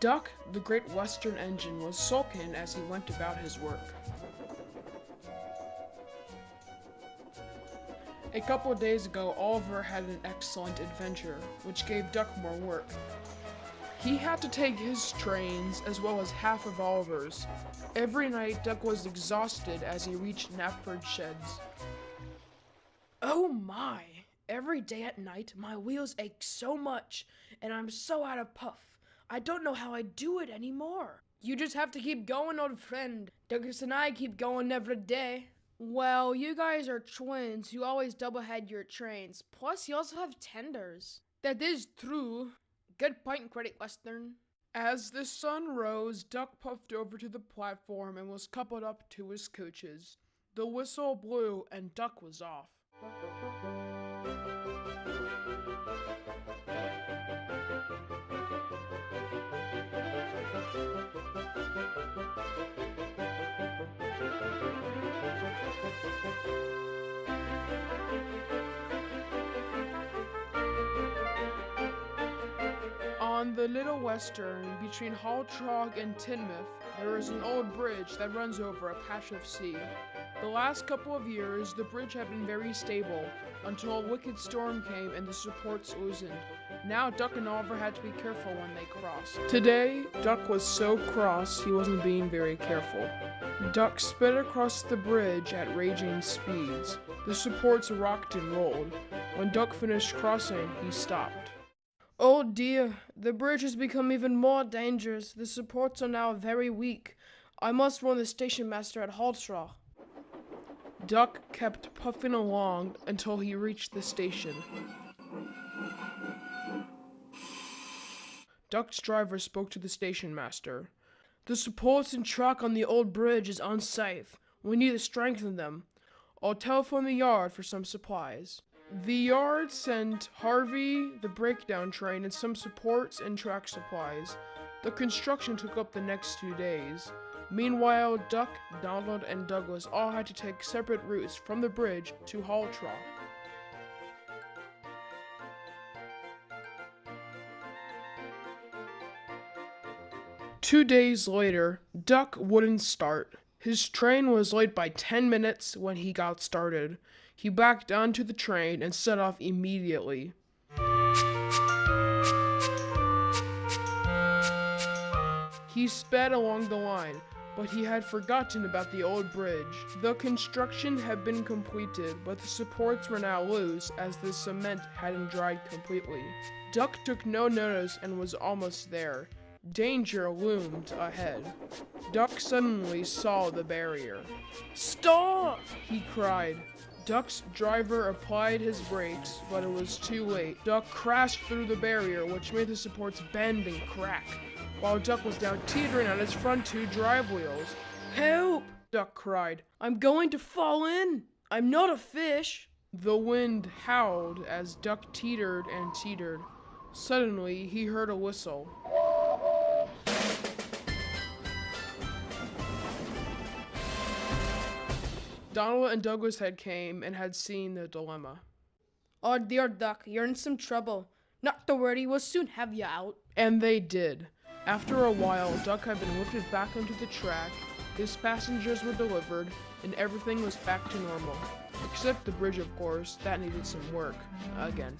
Duck, the Great Western Engine, was sulking as he went about his work. A couple days ago, Oliver had an excellent adventure, which gave Duck more work. He had to take his trains as well as half of Oliver's. Every night, Duck was exhausted as he reached Knapford's sheds. Oh my! Every day at night, my wheels ache so much, and I'm so out of puff. I don't know how I do it anymore. You just have to keep going, old friend. Douglas and I keep going every day. Well, you guys are twins. You always double-head your trains. Plus, you also have tenders. That is true. Good point, Great Western. As the sun rose, Duck puffed over to the platform and was coupled up to his coaches. The whistle blew and Duck was off. On the Little Western, between Haultraugh and Tidmouth, there is an old bridge that runs over a patch of sea. The last couple of years, the bridge had been very stable, until a wicked storm came and the supports loosened. Now Duck and Oliver had to be careful when they crossed. Today, Duck was so cross he wasn't being very careful. Duck sped across the bridge at raging speeds. The supports rocked and rolled. When Duck finished crossing, he stopped. Oh dear, the bridge has become even more dangerous. The supports are now very weak. I must warn the stationmaster at Haultraugh. Duck kept puffing along until he reached the station. Duck's driver spoke to the stationmaster. The supports and track on the old bridge is unsafe. We need to strengthen them. I'll telephone the yard for some supplies. The yard sent Harvey, the breakdown train, and some supports and track supplies. The construction took up the next 2 days. Meanwhile, Duck, Donald, and Douglas all had to take separate routes from the bridge to Haultraugh. Two days later, Duck wouldn't start. His train was late by 10 minutes when he got started. He backed onto the train and set off immediately. He sped along the line, but he had forgotten about the old bridge. The construction had been completed, but the supports were now loose as the cement hadn't dried completely. Duck took no notice and was almost there. Danger loomed ahead. Duck suddenly saw the barrier. Stop! He cried. Duck's driver applied his brakes, but it was too late. Duck crashed through the barrier, which made the supports bend and crack, while Duck was now teetering on his front 2 drive wheels. Help! Duck cried. I'm going to fall in! I'm not a fish! The wind howled as Duck teetered and teetered. Suddenly, he heard a whistle. Donald and Douglas had came and had seen the dilemma. Oh dear Duck, you're in some trouble. Not to worry, we'll soon have you out. And they did. After a while, Duck had been lifted back onto the track, his passengers were delivered, and everything was back to normal. Except the bridge, of course, that needed some work. Again.